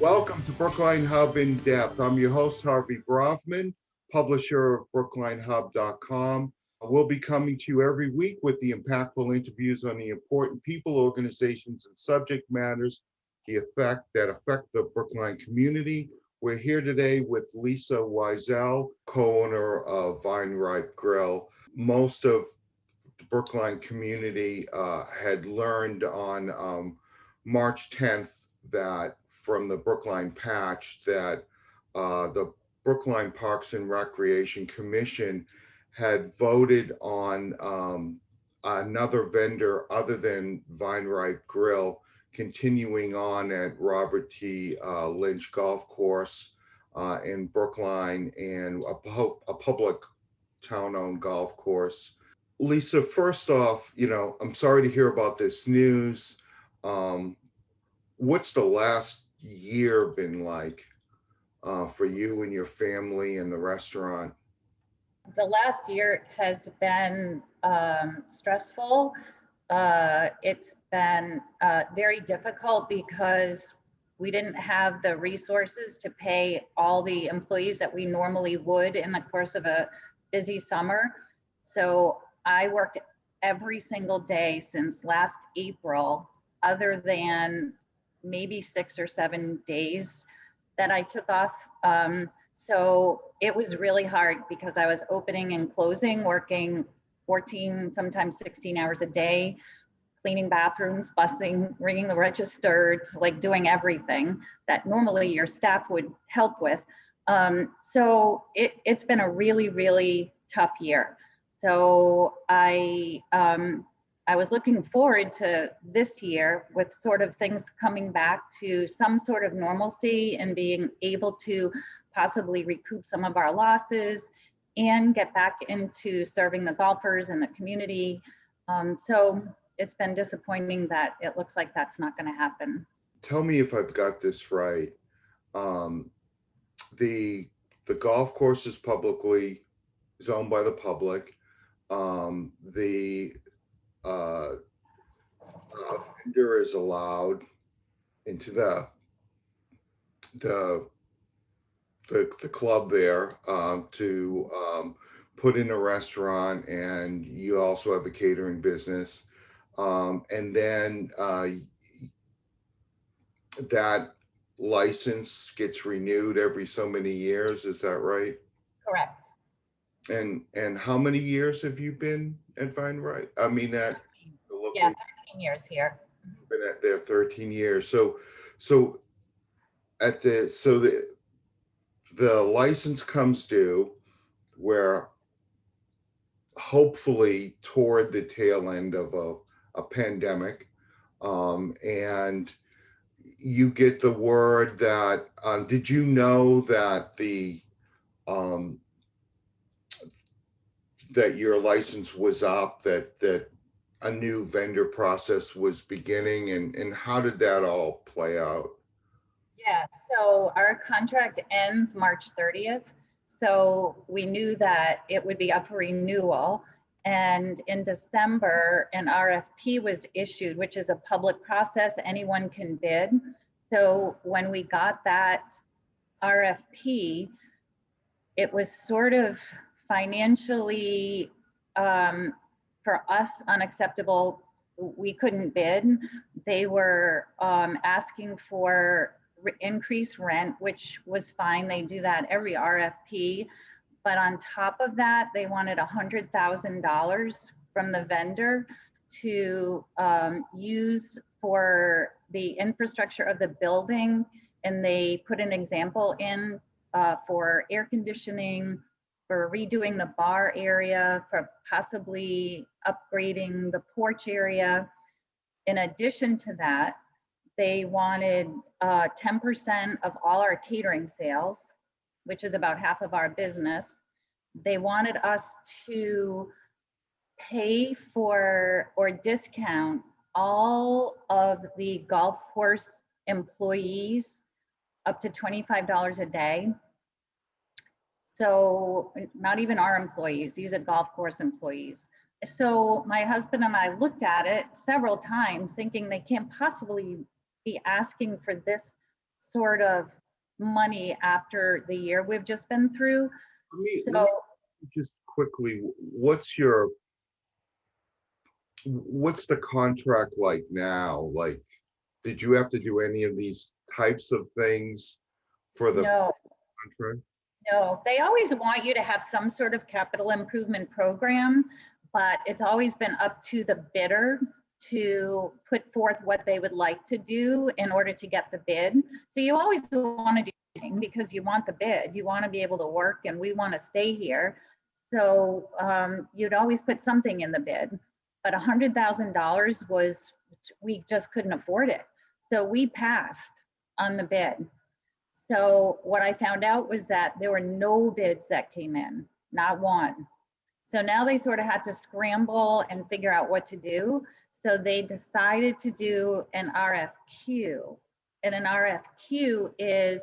Welcome to BrooklineHub In-Depth. I'm your host, Harvey Bravman, publisher of BrooklineHub.com. We'll be coming to you every week with the impactful interviews on the important people, organizations, and subject matters that affect the Brookline community. We're here today with Lisa Wisel, co-owner of VineRipe Grill. Most of the Brookline community had learned on March 10th that from the Brookline patch that the Brookline Parks and Recreation Commission had voted on another vendor other than VineRipe Grill continuing on at Robert T. Lynch Golf Course in Brookline, and a public town-owned golf course. Lisa, first off, I'm sorry to hear about this news. What's the last year been like for you and your family and the restaurant? The last year has been stressful. It's been very difficult because we didn't have the resources to pay all the employees that we normally would in the course of a busy summer. So I worked every single day since last April, other than maybe 6 or 7 days that I took off. So it was really hard because I was opening and closing, working 14, sometimes 16 hours a day, cleaning bathrooms, bussing, ringing the registers, like doing everything that normally your staff would help with. So it's been a really, really tough year. So I was looking forward to this year with sort of things coming back to some sort of normalcy and being able to possibly recoup some of our losses and get back into serving the golfers and the community. So it's been disappointing that it looks like that's not going to happen. Tell me if I've got this right. The golf course is owned by the public. The vendor is allowed into the club there to put in a restaurant, and you also have a catering business, and then that license gets renewed every so many years. Is that right? Correct. And how many years have you been at VineRipe? I mean, at 13 years here. Been at there 13 years. So the license comes due, where hopefully toward the tail end of a pandemic, and you get the word that did you know that that your license was up, that a new vendor process was beginning, and how did that all play out? Yeah, so our contract ends March 30th. So we knew that it would be up for renewal. And in December, an RFP was issued, which is a public process, anyone can bid. So when we got that RFP, it was sort of financially, for us, unacceptable. We couldn't bid. They were asking for increased rent, which was fine. They do that every RFP. But on top of that, they wanted $100,000 from the vendor to use for the infrastructure of the building. And they put an example in for air conditioning, for redoing the bar area, for possibly upgrading the porch area. In addition to that, they wanted 10% of all our catering sales, which is about half of our business. They wanted us to pay for or discount all of the golf course employees up to $25 a day. So not even our employees, these are golf course employees. So my husband and I looked at it several times thinking they can't possibly be asking for this sort of money after the year we've just been through. Let So me just quickly, what's the contract like now? Like, did you have to do any of these types of things for the no, contract? no, they always want you to have some sort of capital improvement program, but it's always been up to the bidder to put forth what they would like to do in order to get the bid. So you always want to do something because you want the bid, you want to be able to work, and we want to stay here. So you'd always put something in the bid, but $100,000 was, we just couldn't afford it. So we passed on the bid. So what I found out was that there were no bids that came in, not one. So now they sort of had to scramble and figure out what to do. So they decided to do an RFQ. And an RFQ is,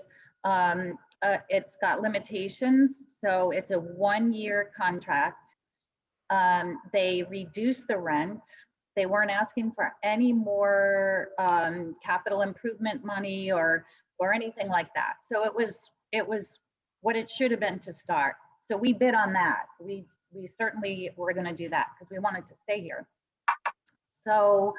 it's got limitations. So it's a 1-year contract. They reduced the rent. They weren't asking for any more capital improvement money or anything like that. So it was what it should have been to start. So we bid on that. We certainly were going to do that because we wanted to stay here. So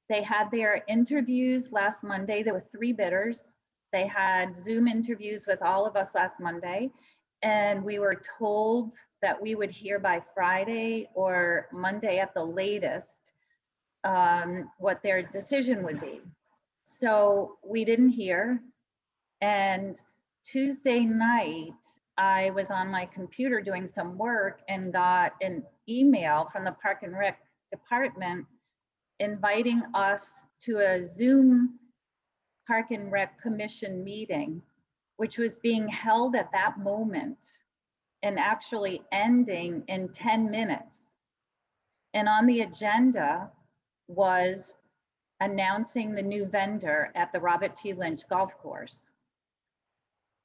they had their interviews last Monday. There were 3 bidders. They had Zoom interviews with all of us last Monday. And we were told that we would hear by Friday or Monday at the latest what their decision would be. So we didn't hear. And Tuesday night, I was on my computer doing some work and got an email from the Park and Rec department inviting us to a Zoom Park and Rec Commission meeting, which was being held at that moment and actually ending in 10 minutes. And on the agenda was announcing the new vendor at the Robert T. Lynch Golf Course.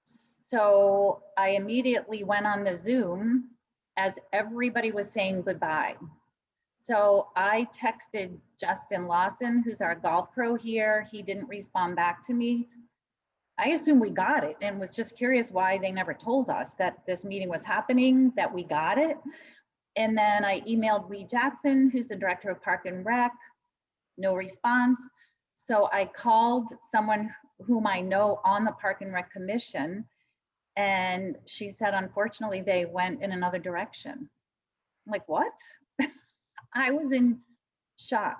So I immediately went on the Zoom as everybody was saying goodbye. So I texted Justin Lawson, who's our golf pro here. He didn't respond back to me. I assumed we got it and was just curious why they never told us that this meeting was happening, that we got it. And then I emailed Lee Jackson, who's the director of Park and Rec, no response. So I called someone whom I know on the Park and Rec Commission, and she said, unfortunately, they went in another direction. I'm like, what? I was in shock.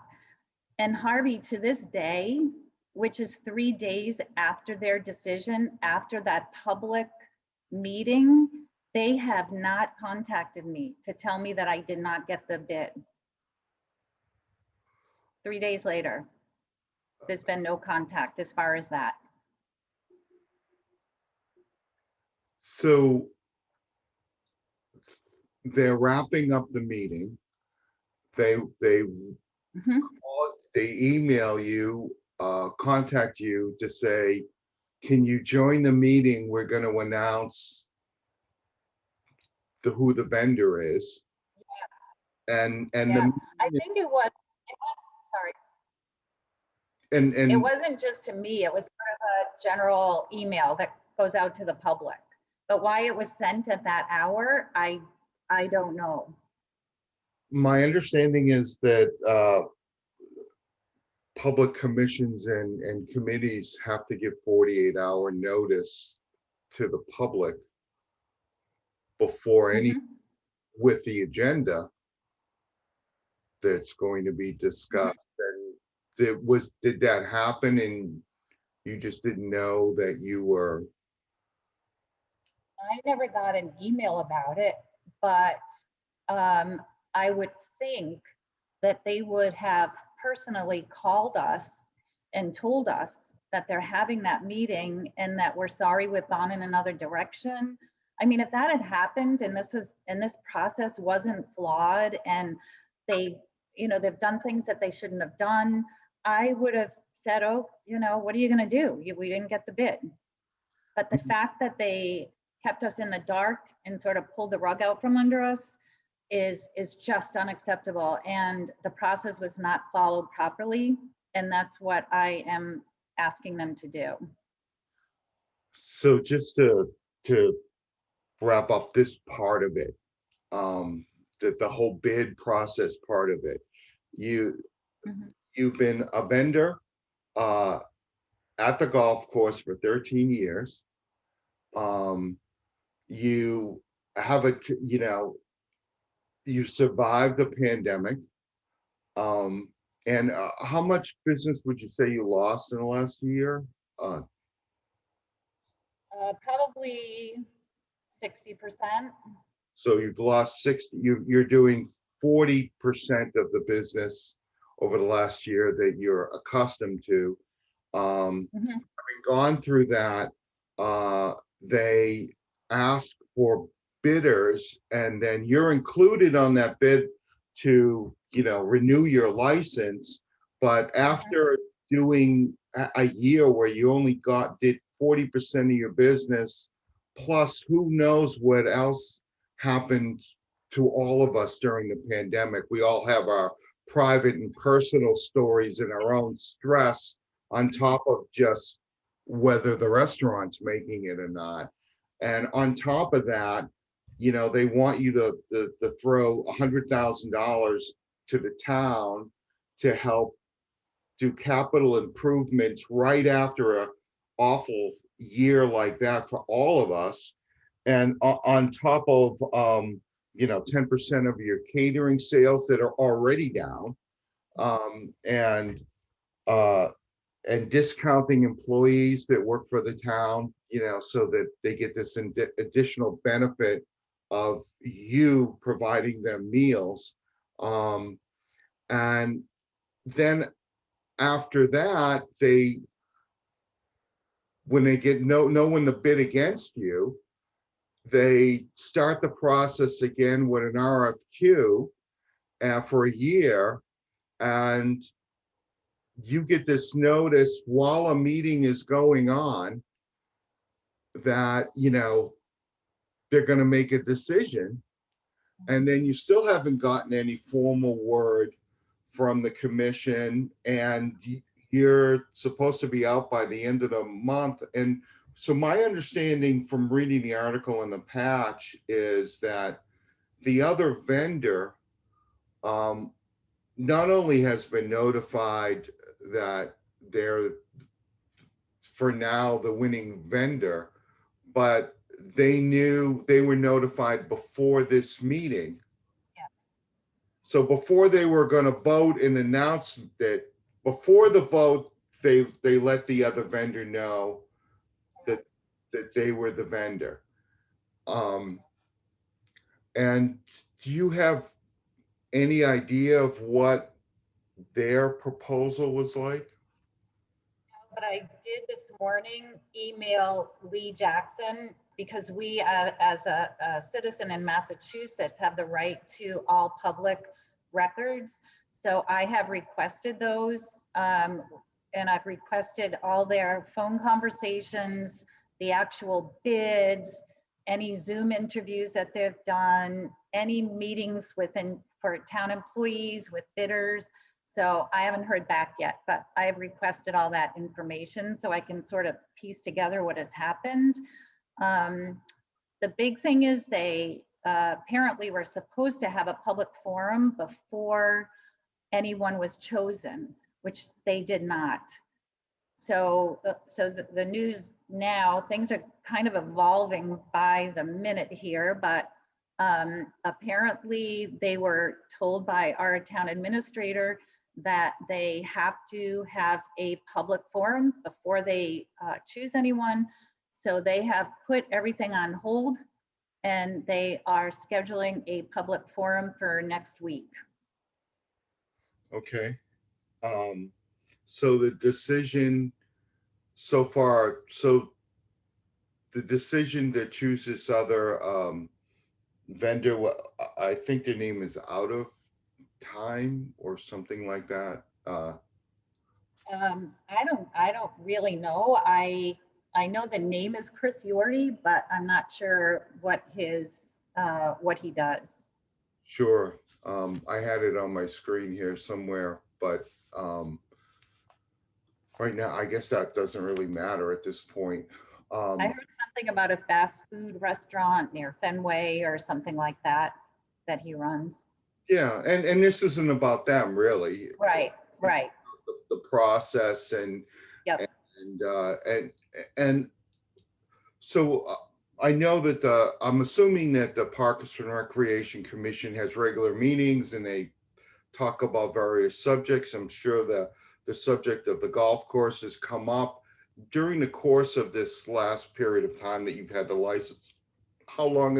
And Harvey, to this day, which is 3 days after their decision, after that public meeting, they have not contacted me to tell me that I did not get the bid. 3 days later, there's been no contact as far as that. So they're wrapping up the meeting. They email you, contact you to say, can you join the meeting? We're going to announce who the vendor is. Yeah. And yeah. I think it was sorry. And it wasn't just to me, it was sort of a general email that goes out to the public. But why it was sent at that hour, I don't know. My understanding is that public commissions and committees have to give 48-hour notice to the public before any with the agenda that's going to be discussed. And did that happen and you just didn't know that you were? I never got an email about it, but I would think that they would have personally called us and told us that they're having that meeting and that we're sorry we've gone in another direction. I mean, if that had happened and this process wasn't flawed and they, they've done things that they shouldn't have done, I would have said, oh, what are you going to do? We didn't get the bid. But the fact that they kept us in the dark and sort of pulled the rug out from under us is just unacceptable. And the process was not followed properly. And that's what I am asking them to do. So just to wrap up this part of it, the whole bid process part of it, you've been a vendor at the golf course for 13 years. You have you survived the pandemic. And how much business would you say you lost in the last year? Probably 60%. So you've lost 60, you're doing 40% of the business over the last year that you're accustomed to. Having gone through that, they ask for bidders, and then you're included on that bid to, renew your license. But after doing a year where you only did 40% of your business, plus who knows what else happened to all of us during the pandemic. We all have our private and personal stories and our own stress on top of just whether the restaurant's making it or not. And on top of that, they want you to throw $100,000 to the town to help do capital improvements right after an awful year like that for all of us. And on top of 10% of your catering sales that are already down, and discounting employees that work for the town, so that they get this additional benefit of you providing them meals. And then after that, when they get no one to bid against you, they start the process again with an RFQ for a year, and you get this notice while a meeting is going on that they're going to make a decision, and then you still haven't gotten any formal word from the commission, and you're supposed to be out by the end of the month. And so my understanding from reading the article in the Patch is that the other vendor not only has been notified that they're for now the winning vendor, but they were notified before this meeting. Yeah. So before they were going to vote and announce that, before the vote, they let the other vendor know that they were the vendor. And do you have any idea of what their proposal was like? But I did this morning email Lee Jackson, because we, as a citizen in Massachusetts, have the right to all public records. So I have requested those, and I've requested all their phone conversations, the actual bids, any Zoom interviews that they've done, any meetings for town employees with bidders. So I haven't heard back yet, but I have requested all that information so I can sort of piece together what has happened. The big thing is they apparently were supposed to have a public forum before anyone was chosen, which they did not. So the news now, things are kind of evolving by the minute here, but apparently they were told by our town administrator that they have to have a public forum before they choose anyone. So they have put everything on hold, and they are scheduling a public forum for next week. Okay. So the decision so far, the decision to choose this other vendor, I think the name is Out of Time or something like that. I don't really know. I know the name is Chris Yorty, but I'm not sure what he does. Sure. I had it on my screen here somewhere, but Right now, I guess that doesn't really matter at this point. I heard something about a fast food restaurant near Fenway or something like that that he runs. Yeah, and this isn't about them really. Right, It's right. the process Yep. and and so I know that I'm assuming that the Parks and Recreation Commission has regular meetings and they talk about various subjects. I'm sure the subject of the golf course has come up during the course of this last period of time that you've had the license. How long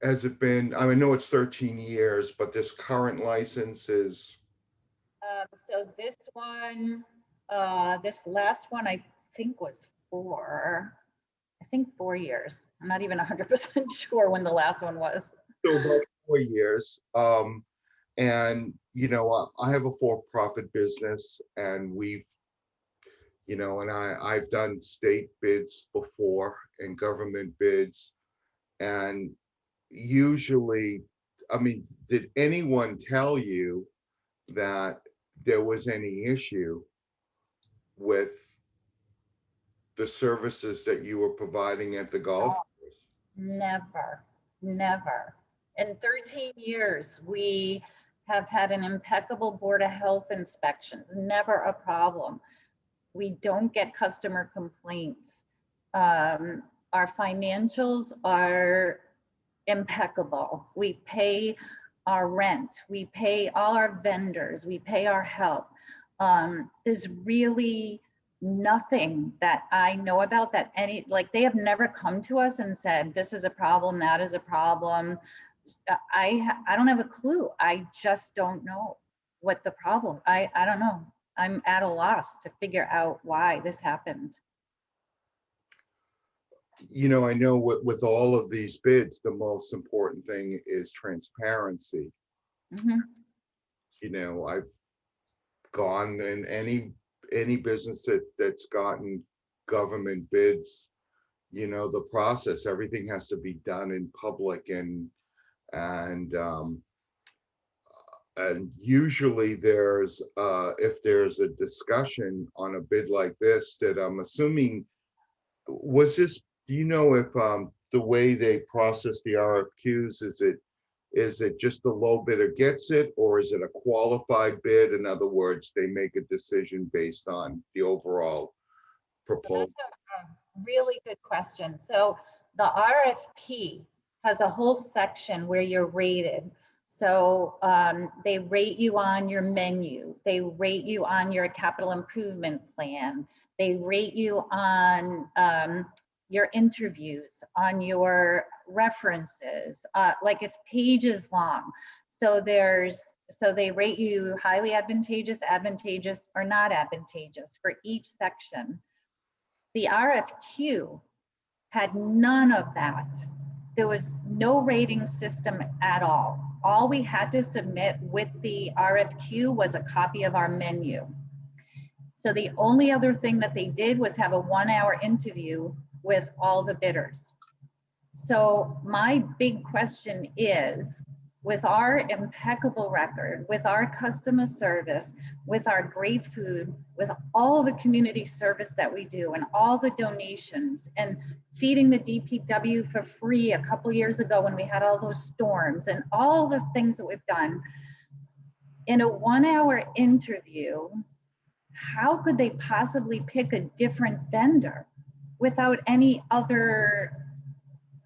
has it been? I know it's 13 years, but this current license is, So this last one, I think was I think 4 years. I'm not even 100% sure when the last one was. still about 4 years. And I have a for-profit business, and and I've done state bids before and government bids, and usually, I mean, did anyone tell you that there was any issue with the services that you were providing at the golf No, course? never, never. In 13 years, we have had an impeccable Board of Health inspections, never a problem. We don't get customer complaints. Our financials are impeccable. We pay our rent, we pay all our vendors, we pay our help. There's really nothing that I know about that they have never come to us and said, this is a problem, that is a problem. I don't have a clue. I just don't know what the problem. I don't know. I'm at a loss to figure out why this happened. I know with all of these bids, the most important thing is transparency. Mm-hmm. I've gone in any business that's gotten government bids, the process, everything has to be done in public, and usually there's if there's a discussion on a bid like this, that I'm assuming was this, do you know if the way they process the RFQs, is it just the low bidder gets it, or is it a qualified bid? In other words, they make a decision based on the overall So proposal. that's a really good question. So the RFP has a whole section where you're rated. So they rate you on your menu. They rate you on your capital improvement plan. They rate you on your interviews, on your references. Like it's pages long. So they rate you highly advantageous, advantageous, or not advantageous for each section. The RFQ had none of that. There was no rating system at all. All we had to submit with the RFQ was a copy of our menu. So the only other thing that they did was have a 1-hour interview with all the bidders. So my big question is, with our impeccable record, with our customer service, with our great food, with all the community service that we do and all the donations, and feeding the DPW for free a couple years ago when we had all those storms, and all the things that we've done, in a 1-hour interview, how could they possibly pick a different vendor without any other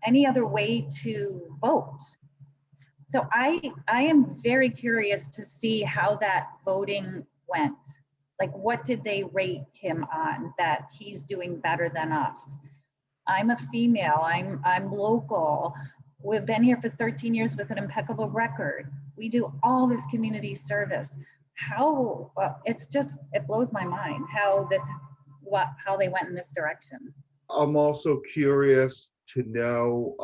way to vote? So I am very curious to see how that voting went. Like, what did they rate him on that he's doing better than us? I'm a female, I'm local. We've been here for 13 years with an impeccable record. We do all this community service. How, it blows my mind how they went in this direction. I'm also curious to know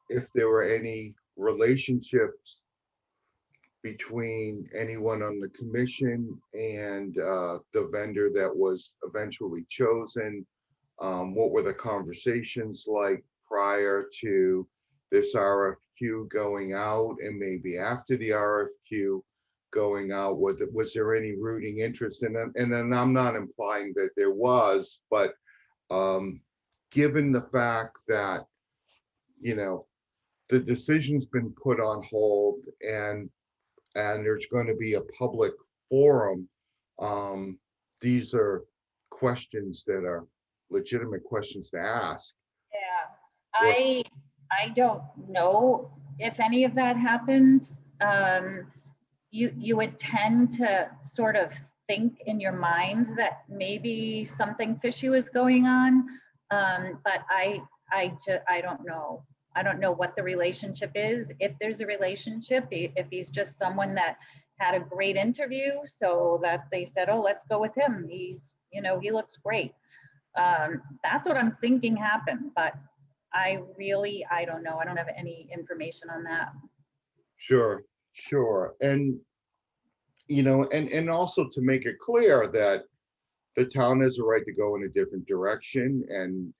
if there were any relationships between anyone on the commission and the vendor that was eventually chosen. What were the conversations like prior to this RFQ going out, and maybe after the RFQ? going out? Was there any rooting interest? And then I'm not implying that there was, but given the fact that, you know, the decision's been put on hold and there's going to be a public forum, these are questions that are legitimate questions to ask. Yeah, I don't know if any of that happened. You would tend to sort of think in your mind that maybe something fishy was going on, but I don't know. I don't know what the relationship is. If there's a relationship, if he's just someone that had a great interview, so that they said, oh, let's go with him. He's, you know, he looks great. That's what I'm thinking happened, but I don't know. I don't have any information on that. Sure. And, you know, and also to make it clear that the town has a right to go in a different direction, and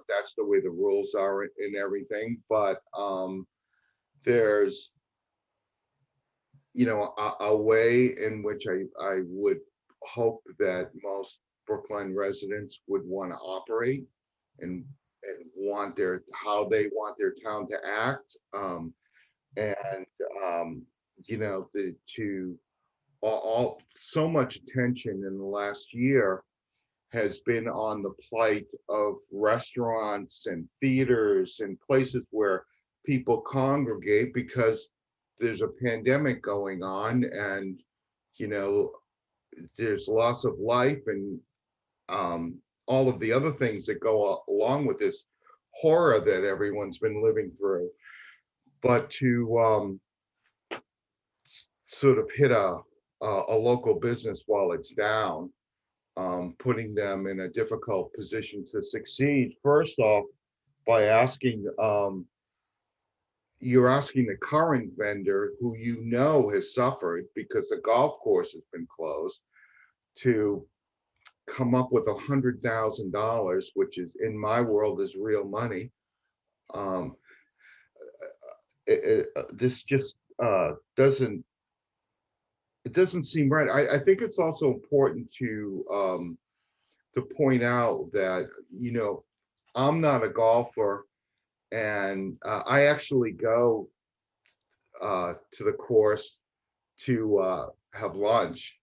that's the way the rules are and everything. But there's, you know, a way in which I would hope that most Brookline residents would want to operate and want how they want their town to act. You know, so much attention in the last year has been on the plight of restaurants and theaters and places where people congregate because there's a pandemic going on, and, you know, there's loss of life and all of the other things that go along with this horror that everyone's been living through. But to sort of hit a local business while it's down, putting them in a difficult position to succeed, first off, by asking, you're asking the current vendor, who you know has suffered because the golf course has been closed, to come up with $100,000, which is, in my world, is real money. This just doesn't seem right. I think it's also important to point out that, you know, I'm not a golfer, and I actually go to the course to have lunch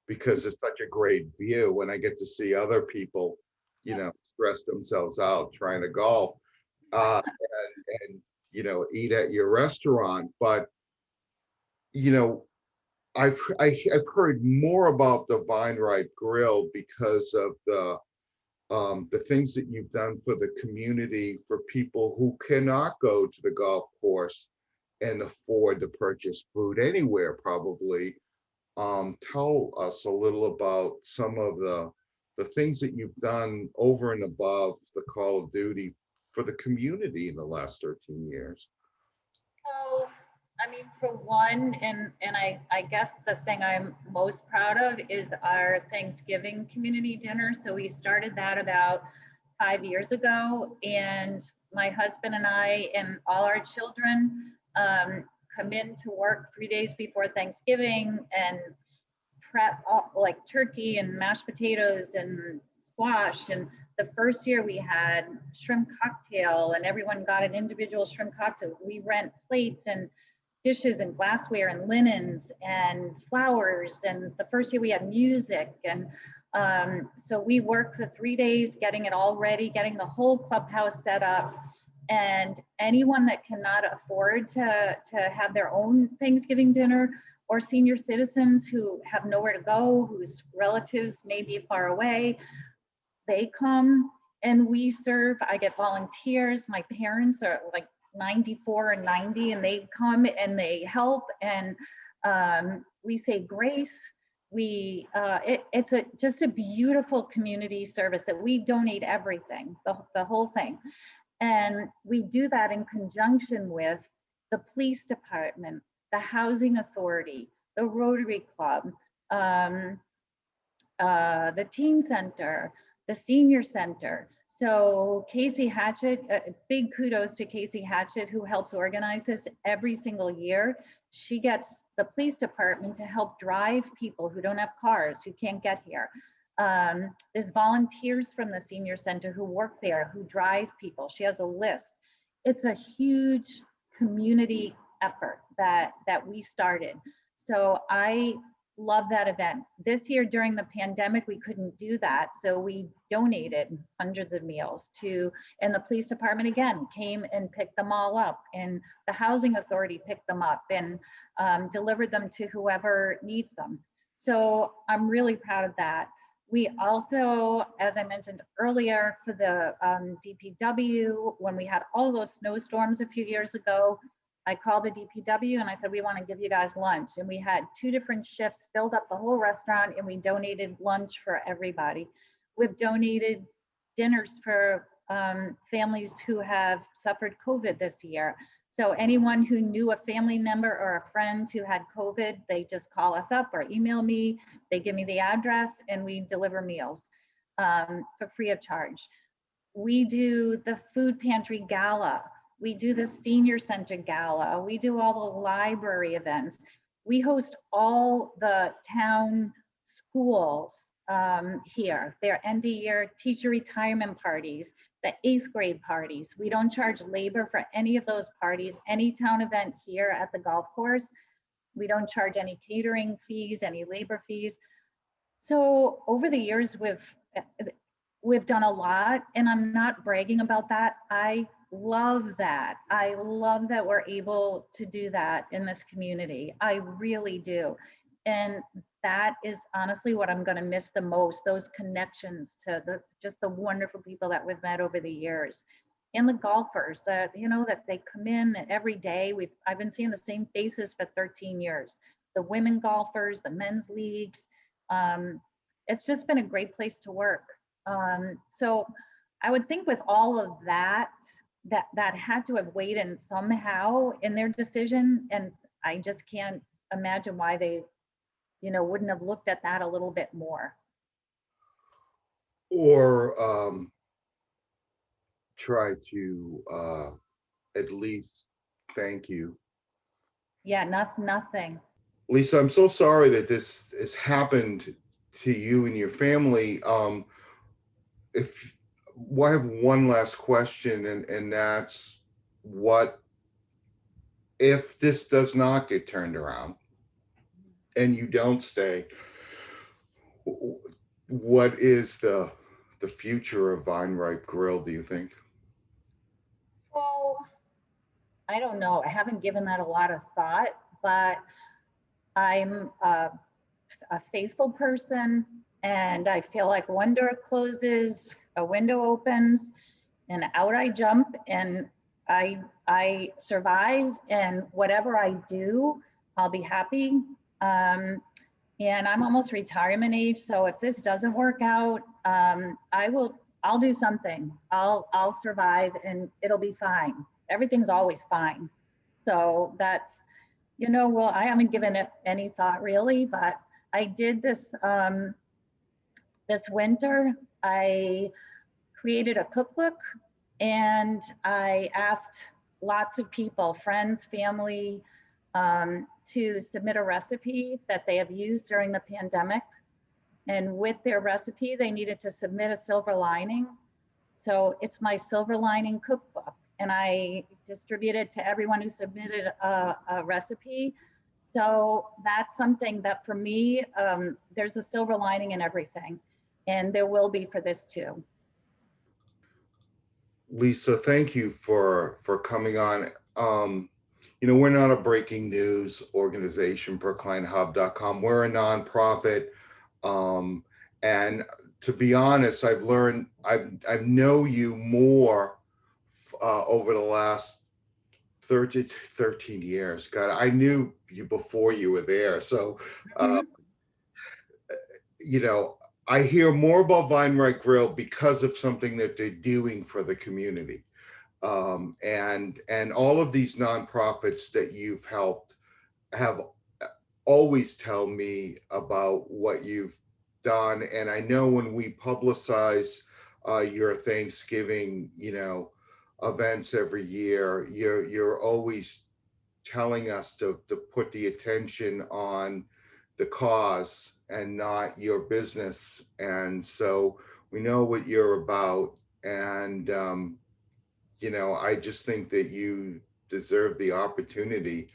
because it's such a great view, and I get to see other people, you know, stress themselves out trying to golf, and you know, eat at your restaurant. But, you know, I've heard more about the VineRipe Grill because of the things that you've done for the community, for people who cannot go to the golf course and afford to purchase food anywhere, probably. Tell us a little about some of the things that you've done over and above the call of duty for the community in the last 13 years. So, I mean, for one, and I guess the thing I'm most proud of is our Thanksgiving community dinner. So we started that about 5 years ago, and my husband and I and all our children come in to work 3 days before Thanksgiving and prep all, like turkey and mashed potatoes and squash. And the first year we had shrimp cocktail, and everyone got an individual shrimp cocktail. We rent plates and dishes and glassware and linens and flowers. And the first year we had music. And so we worked for 3 days getting it all ready, getting the whole clubhouse set up. And anyone that cannot afford to have their own Thanksgiving dinner, or senior citizens who have nowhere to go, whose relatives may be far away, they come and we serve. I get volunteers. My parents are like 94 and 90, and they come and they help, and we say grace. It's just a beautiful community service that we donate everything, the whole thing. And we do that in conjunction with the police department, the housing authority, the Rotary Club, the teen center, the senior center. So Casey Hatchett, big kudos to Casey Hatchett, who helps organize this every single year. She gets the police department to help drive people who don't have cars, who can't get here. There's volunteers from the senior center who work there, who drive people. She has a list. It's a huge community effort that we started. So I love that event. This year during the pandemic, we couldn't do that. So we donated hundreds of meals to, and the police department again came and picked them all up, and the housing authority picked them up and delivered them to whoever needs them. So I'm really proud of that. We also, as I mentioned earlier, for the DPW, when we had all those snowstorms a few years ago, I called the DPW and I said, we want to give you guys lunch. And we had 2 different shifts, filled up the whole restaurant, and we donated lunch for everybody. We've donated dinners for families who have suffered COVID this year. So anyone who knew a family member or a friend who had COVID, they just call us up or email me. They give me the address and we deliver meals for free of charge. We do the food pantry gala. We do the senior center gala. We do all the library events. We host all the town schools here, their end of year teacher retirement parties, the 8th grade parties. We don't charge labor for any of those parties. Any town event here at the golf course, we don't charge any catering fees, any labor fees. So over the years, we've done a lot, and I'm not bragging about that. I love that. I love that we're able to do that in this community. I really do. And that is honestly what I'm going to miss the most, those connections to just the wonderful people that we've met over the years. And the golfers that, that they come in every day. I've been seeing the same faces for 13 years. The women golfers, the men's leagues. It's just been a great place to work. So I would think with all of that had to have weighed in somehow in their decision. And I just can't imagine why they, wouldn't have looked at that a little bit more. Or try to at least thank you. Yeah, nothing. Lisa, I'm so sorry that this has happened to you and your family. I have one last question, and that's, what if this does not get turned around and you don't stay? What is the future of VineRipe Grill, do you think? So I don't know. I haven't given that a lot of thought, but I'm a faithful person, and I feel like one door closes, a window opens, and out I jump, and I survive, and whatever I do, I'll be happy. And I'm almost retirement age, so if this doesn't work out, I'll do something. I'll survive, and it'll be fine. Everything's always fine. So that's, well, I haven't given it any thought really, but I did this this winter. I created a cookbook, and I asked lots of people, friends, family, to submit a recipe that they have used during the pandemic. And with their recipe, they needed to submit a silver lining. So it's my silver lining cookbook, and I distribute it to everyone who submitted a recipe. So that's something that for me, there's a silver lining in everything, and there will be for this too. Lisa, thank you for coming on. We're not a breaking news organization, BrooklineHub.com. We're a nonprofit. And to be honest, I've learned, I know you more over the last 13 years. God, I knew you before you were there. So, I hear more about VineRipe Grill because of something that they're doing for the community. And all of these nonprofits that you've helped have always tell me about what you've done. And I know when we publicize your Thanksgiving, events every year. You're always telling us to put the attention on the cause and not your business. And so we know what you're about. And, I just think that you deserve the opportunity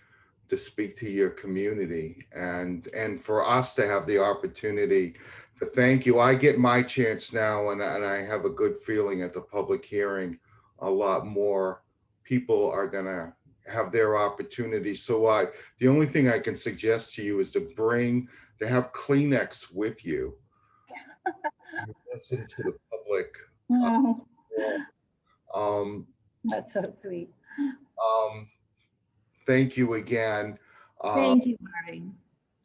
to speak to your community and for us to have the opportunity to thank you. I get my chance now, and I have a good feeling at the public hearing a lot more people are gonna have their opportunity. So the only thing I can suggest to you is to have Kleenex with you. Listen to the public. Oh, Um, that's so sweet. um, Thank you again. Thank you, Harvey.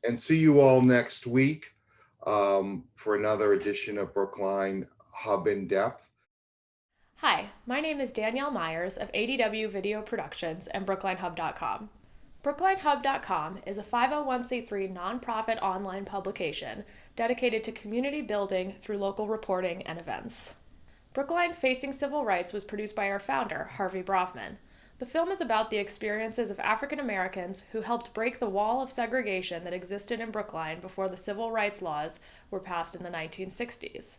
And see you all next week for another edition of Brookline Hub In-Depth. Hi, my name is Danielle Myers of ADW Video Productions and BrooklineHub.com. BrooklineHub.com is a 501c3 nonprofit online publication dedicated to community building through local reporting and events. Brookline Facing Civil Rights was produced by our founder, Harvey Bravman. The film is about the experiences of African Americans who helped break the wall of segregation that existed in Brookline before the civil rights laws were passed in the 1960s.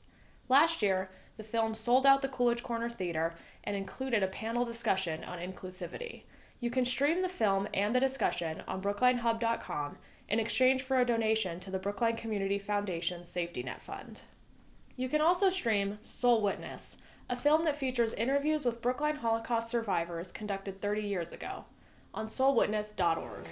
Last year, the film sold out the Coolidge Corner Theater and included a panel discussion on inclusivity. You can stream the film and the discussion on BrooklineHub.com in exchange for a donation to the Brookline Community Foundation's Safety Net Fund. You can also stream Soul Witness, a film that features interviews with Brookline Holocaust survivors conducted 30 years ago, on soulwitness.org.